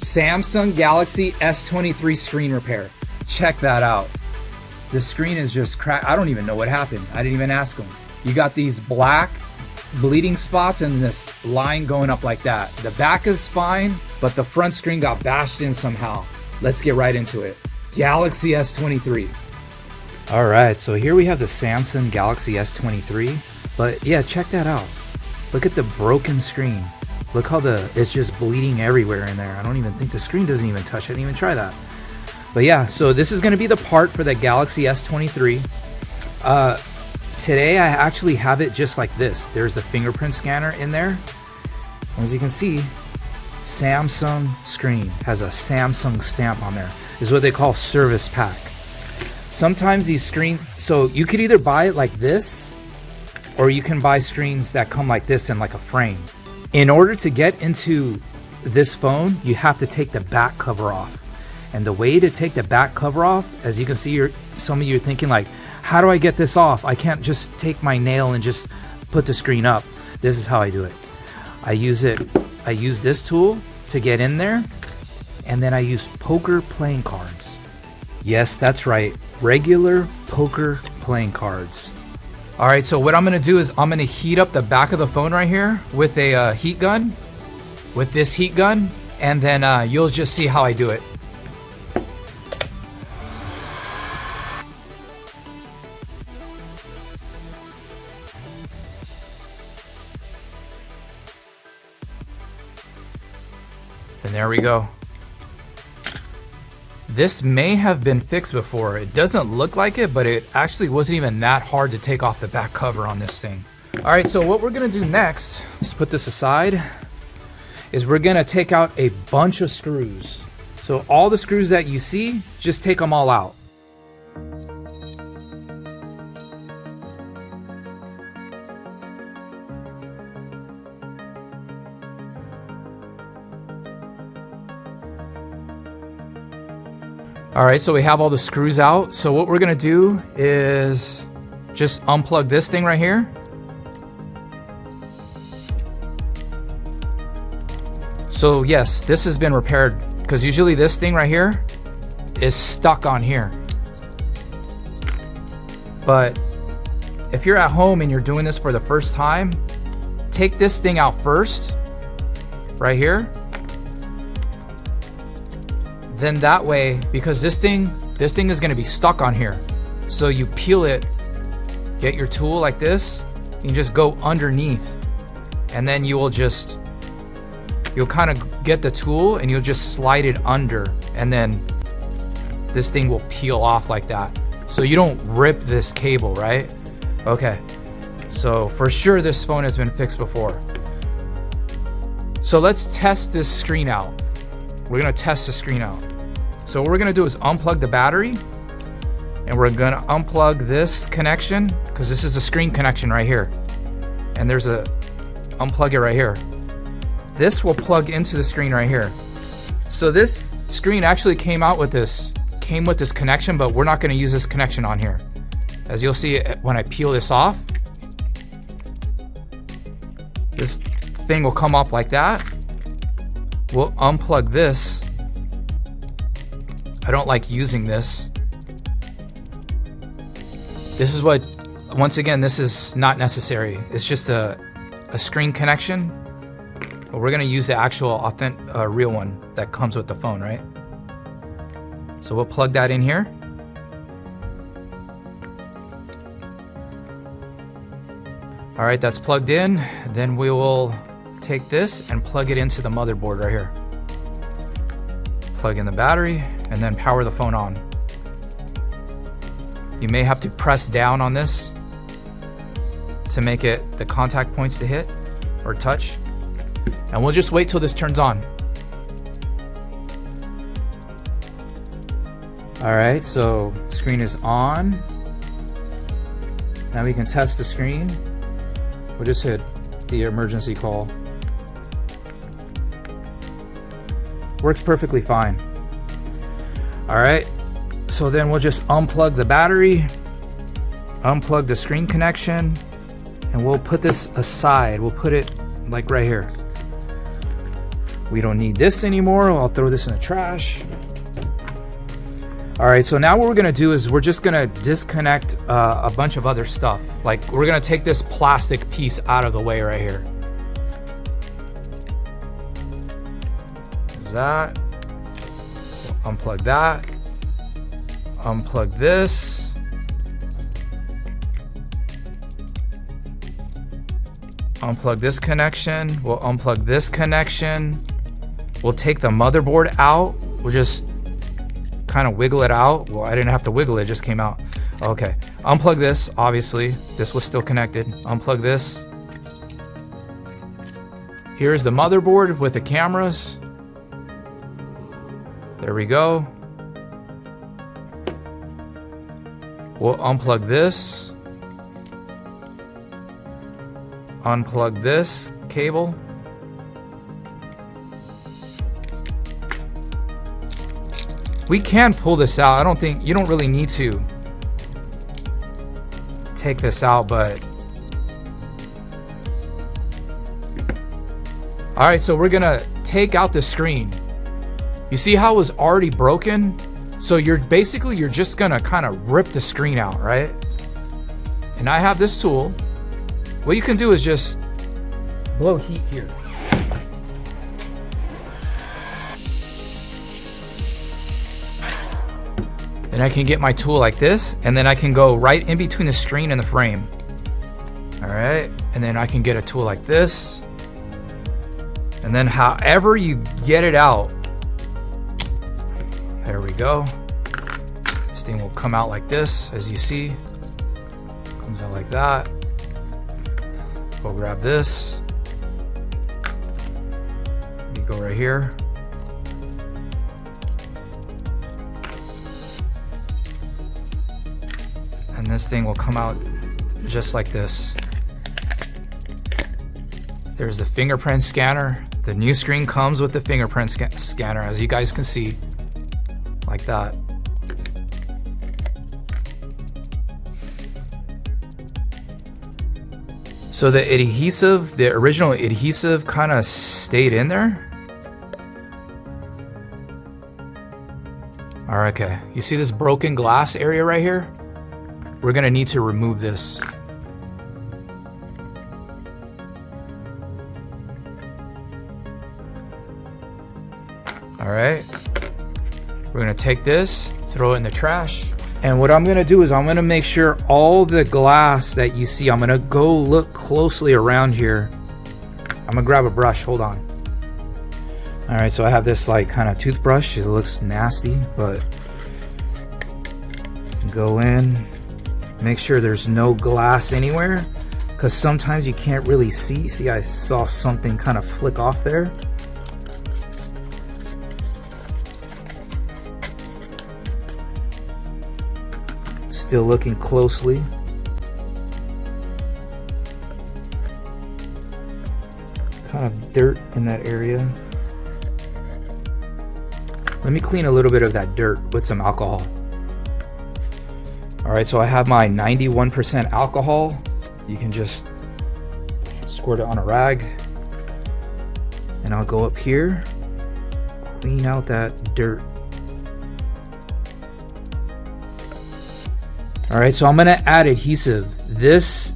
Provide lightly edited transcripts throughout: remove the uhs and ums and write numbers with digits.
Samsung Galaxy S23 screen repair. Check that out. The screen is just cracked. I don't even know what happened. I didn't even ask them. You got these black bleeding spots and this line going up like that. The back is fine, but the front screen got bashed in somehow. Let's get right into it. Galaxy S23. All right, so here we have the Samsung Galaxy S23. But yeah, check that out. Look at the broken screen. Look how it's just bleeding everywhere in there. I don't even think the screen doesn't even touch. I didn't even try that. But yeah, so this is gonna be the part for the Galaxy S23. Today I actually have it just like this. There's the fingerprint scanner in there. As you can see, Samsung screen has a Samsung stamp on there. This is what they call service pack. Sometimes these screens, so you could either buy it like this, or you can buy screens that come like this in like a frame. In order to get into this phone, you have to take the back cover off. And the way to take the back cover off, as you can see, some of you are thinking like, how do I get this off? I can't just take my nail and just put the screen up. This is how I do it. I use this tool to get in there, and then I use poker playing cards. Yes, that's right, regular poker playing cards. All right, so what I'm gonna do is I'm gonna heat up the back of the phone right here with a heat gun, with this heat gun, and then you'll just see how I do it. And there we go. This may have been fixed before. It doesn't look like it, but it actually wasn't even that hard to take off the back cover on this thing. All right, so what we're gonna do next, let's put this aside, is we're gonna take out a bunch of screws. So all the screws that you see, just take them all out. All right, so we have all the screws out. So what we're gonna do is just unplug this thing right here. So yes, this has been repaired, because usually this thing right here is stuck on here. But if you're at home and you're doing this for the first time, take this thing out first, right here. Then that way, because this thing is gonna be stuck on here. So you peel it, get your tool like this, you just go underneath, and then you'll kind of get the tool and you'll just slide it under, and then this thing will peel off like that. So you don't rip this cable, right? Okay, so for sure this phone has been fixed before. So let's test this screen out. We're gonna test the screen out. So what we're gonna do is unplug the battery, and we're gonna unplug this connection, because this is a screen connection right here. And there's unplug it right here. This will plug into the screen right here. So this screen actually came with this connection, but we're not gonna use this connection on here. As you'll see when I peel this off, this thing will come off like that. We'll unplug this. I don't like using this. This is what, once again, this is not necessary. It's just a screen connection. But we're gonna use the actual authentic, real one that comes with the phone, right? So we'll plug that in here. All right, that's plugged in. Then we will take this and plug it into the motherboard right here. Plug in the battery and then power the phone on. You may have to press down on this to make it the contact points to hit or touch. And we'll just wait till this turns on. All right, so screen is on. Now we can test the screen. We'll just hit the emergency call. Works perfectly fine. All right, so then we'll just unplug the battery, unplug the screen connection, and we'll put this aside. We'll put it like right here. We don't need this anymore. I'll throw this in the trash. All right, so now what we're gonna do is we're just gonna disconnect a bunch of other stuff. Like we're gonna take this plastic piece out of the way right here. There's that. Unplug that. Unplug this. Unplug this connection. We'll unplug this connection. We'll take the motherboard out. We'll just kind of wiggle it out. Well, I didn't have to wiggle it, it just came out. Okay, unplug this, obviously. This was still connected. Unplug this. Here's the motherboard with the cameras. There we go. We'll unplug this. Unplug this cable. We can pull this out. I don't think, you don't really need to take this out, but. All right, so we're gonna take out the screen. You see how it was already broken? So you're just gonna kind of rip the screen out, right? And I have this tool. What you can do is just blow heat here. Then I can get my tool like this, and then I can go right in between the screen and the frame. All right, and then I can get a tool like this. And then however you get it out, there we go. This thing will come out like this, as you see. Comes out like that. We'll grab this. You go right here. And this thing will come out just like this. There's the fingerprint scanner. The new screen comes with the fingerprint scanner, as you guys can see, like that. So the adhesive, the original adhesive kind of stayed in there. All right, okay. You see this broken glass area right here? We're gonna need to remove this. All right. We're gonna take this, throw it in the trash. And what I'm gonna do is I'm gonna make sure all the glass that you see, I'm gonna go look closely around here. I'm gonna grab a brush, hold on. All right, so I have this like kind of toothbrush. It looks nasty, but go in, make sure there's no glass anywhere, because sometimes you can't really see. See, I saw something kind of flick off there. Still looking closely. Kind of dirt in that area. Let me clean a little bit of that dirt with some alcohol. All right, so I have my 91% alcohol. You can just squirt it on a rag. And I'll go up here, clean out that dirt. All right, so I'm gonna add adhesive. This,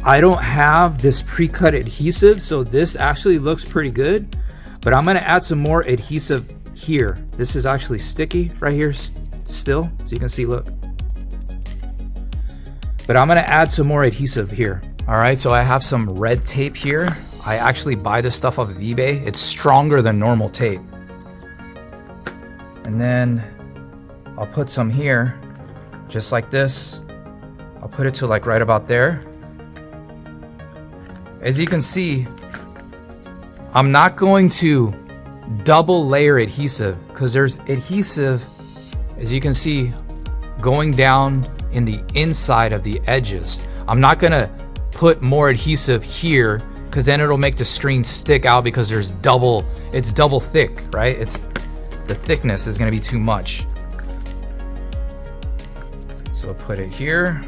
I don't have this pre-cut adhesive, so this actually looks pretty good, but I'm gonna add some more adhesive here. This is actually sticky right here still, so you can see, look. But I'm gonna add some more adhesive here. All right, so I have some red tape here. I actually buy this stuff off of eBay. It's stronger than normal tape. And then I'll put some here. Just like this. I'll put it to like right about there. As you can see, I'm not going to double layer adhesive because there's adhesive, as you can see, going down in the inside of the edges. I'm not gonna put more adhesive here because then it'll make the screen stick out because it's double thick, right? The thickness is gonna be too much. So I'll put it here.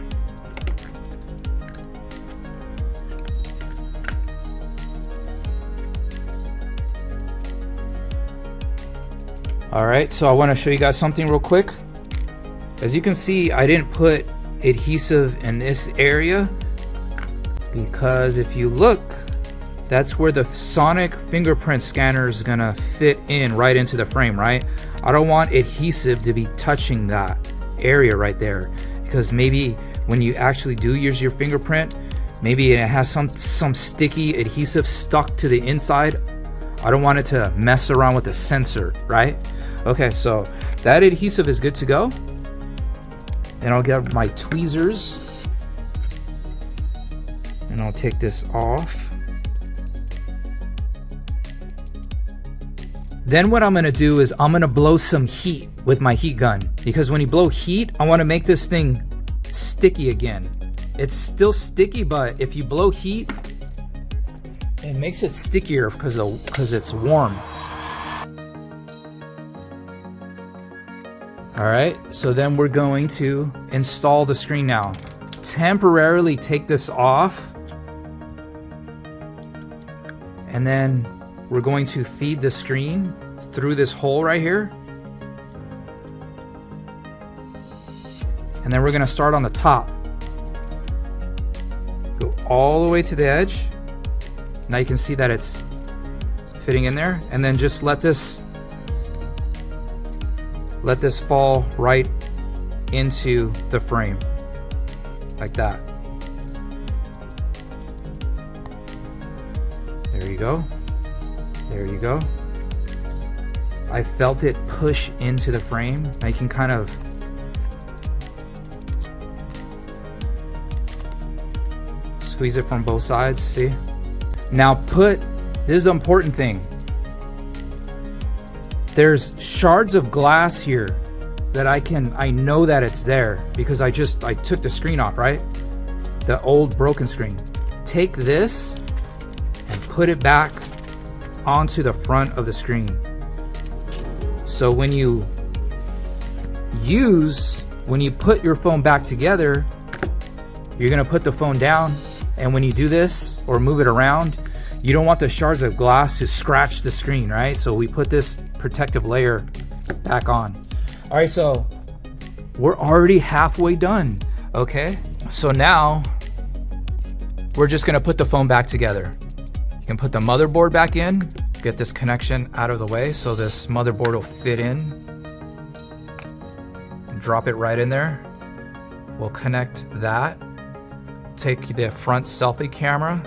All right, so I want to show you guys something real quick. As you can see, I didn't put adhesive in this area because if you look, that's where the sonic fingerprint scanner is gonna fit in right into the frame, right? I don't want adhesive to be touching that area right there, because maybe when you actually do use your fingerprint, maybe it has some sticky adhesive stuck to the inside. I don't want it to mess around with the sensor, right? Okay, so that adhesive is good to go. And I'll get my tweezers and I'll take this off. Then what I'm gonna do is I'm gonna blow some heat with my heat gun, because when you blow heat, I wanna make this thing sticky again. It's still sticky, but if you blow heat, it makes it stickier because it's warm. All right, so then we're going to install the screen now. Temporarily take this off, and then we're going to feed the screen through this hole right here. And then we're gonna start on the top. Go all the way to the edge. Now you can see that it's fitting in there. And then just let this fall right into the frame, like that. There you go. There you go. I felt it push into the frame. Now you can kind of squeeze it from both sides, see? Now this is the important thing. There's shards of glass here that I know that it's there because I took the screen off, right? The old broken screen. Take this and put it back onto the front of the screen. So when you put your phone back together, you're gonna put the phone down, and when you do this or move it around, you don't want the shards of glass to scratch the screen, right? So we put this protective layer back on. All right, so we're already halfway done, okay? So now we're just gonna put the phone back together. You can put the motherboard back in, get this connection out of the way so this motherboard will fit in. Drop it right in there. We'll connect that. Take the front selfie camera.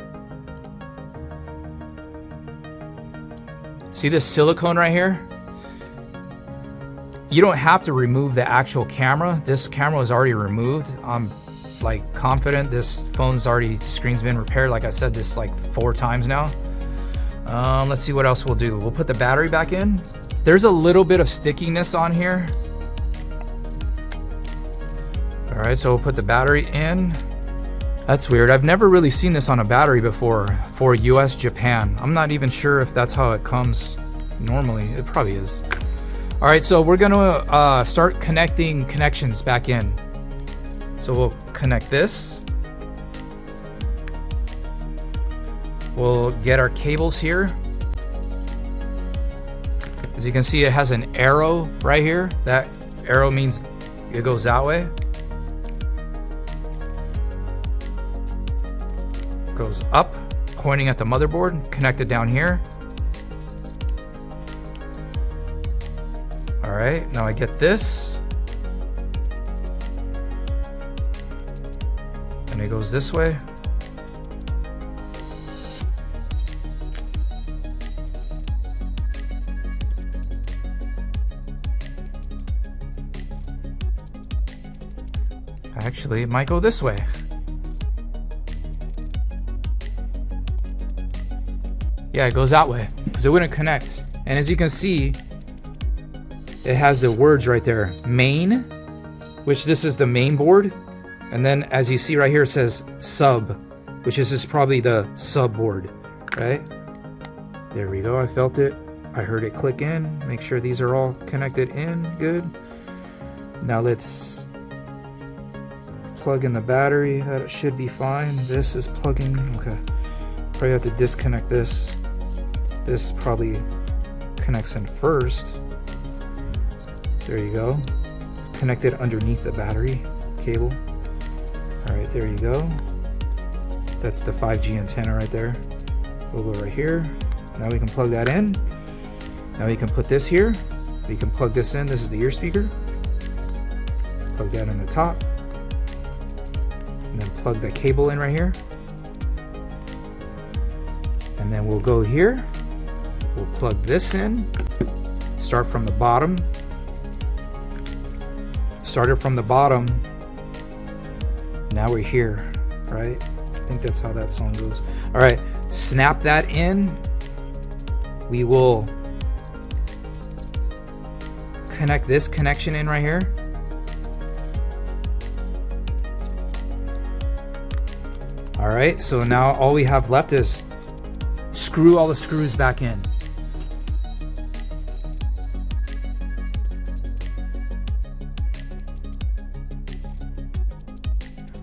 See this silicone right here? You don't have to remove the actual camera. This camera is already removed. I'm like confident this screen's been repaired. Like I said this like 4 times now. Let's see what else we'll do. We'll put the battery back in. There's a little bit of stickiness on here. All right, so we'll put the battery in. That's weird. I've never really seen this on a battery before for US, Japan. I'm not even sure if that's how it comes normally. It probably is. All right, so we're gonna start connecting connections back in. So we'll connect this. We'll get our cables here. As you can see, it has an arrow right here. That arrow means it goes that way. Goes up, pointing at the motherboard, connected down here. All right, now I get this. And it goes this way. Actually, it might go this way. Yeah, it goes that way because it wouldn't connect. And as you can see, it has the words right there, main, which this is the main board. And then as you see right here, it says sub, which is just probably the sub board, right? There we go, I felt it. I heard it click in. Make sure these are all connected in, good. Now let's plug in the battery, that should be fine. This is plugging, okay. Probably have to disconnect this. This probably connects in first. There you go. It's connected underneath the battery cable. All right, there you go. That's the 5G antenna right there. We'll go right here. Now we can plug that in. Now we can put this here. We can plug this in. This is the ear speaker. Plug that in the top. And then plug the cable in right here. And then we'll go here. We'll plug this in. Start from the bottom. Started from the bottom. Now we're here, right? I think that's how that song goes. All right, snap that in. We will connect this connection in right here. All right, so now all we have left is screw all the screws back in.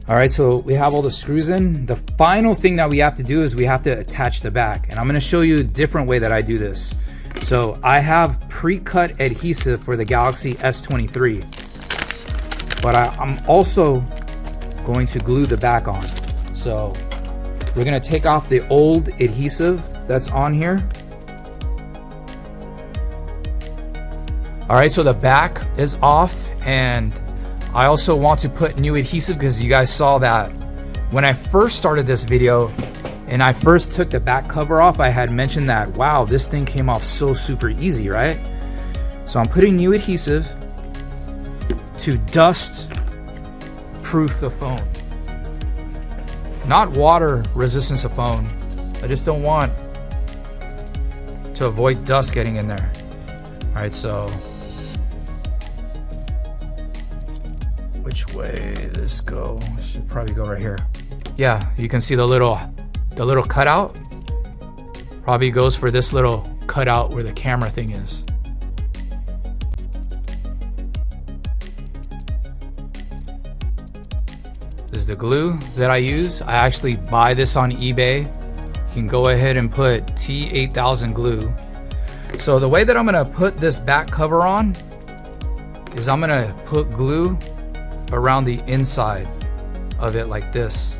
All right, so we have all the screws in. The final thing that we have to do is we have to attach the back. And I'm gonna show you a different way that I do this. So I have pre-cut adhesive for the Galaxy S23, but I'm also going to glue the back on. So we're gonna take off the old adhesive that's on here. All right, so the back is off, and I also want to put new adhesive because you guys saw that when I first started this video and I first took the back cover off, I had mentioned that, wow, this thing came off so super easy, right? So I'm putting new adhesive to dust proof the phone. Not water resistance of phone. I just don't want to avoid dust getting in there. All right, so which way this go? Should probably go right here. Yeah, you can see the little cutout. Probably goes for this little cutout where the camera thing is. This is the glue that I use. I actually buy this on eBay. You can go ahead and put T8000 glue. So the way that I'm gonna put this back cover on is I'm gonna put glue around the inside of it like this.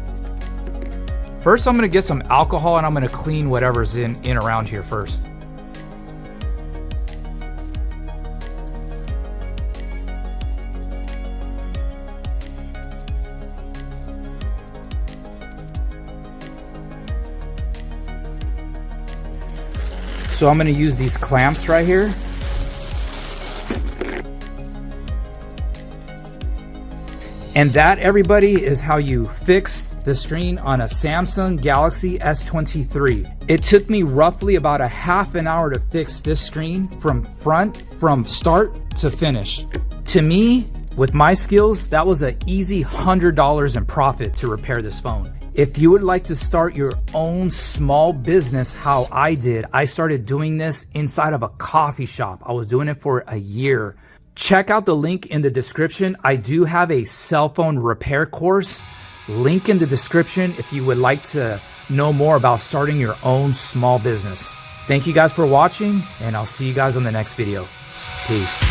First, I'm gonna get some alcohol and I'm gonna clean whatever's in around here first. So I'm gonna use these clamps right here. And that, everybody, is how you fix the screen on a Samsung Galaxy S23. It took me roughly about a half an hour to fix this screen from start to finish. To me, with my skills, that was an easy $100 in profit to repair this phone. If you would like to start your own small business how I did, I started doing this inside of a coffee shop. I was doing it for a year. Check out the link in the description. I do have a cell phone repair course. Link in the description if you would like to know more about starting your own small business. Thank you guys for watching, and I'll see you guys on the next video. Peace.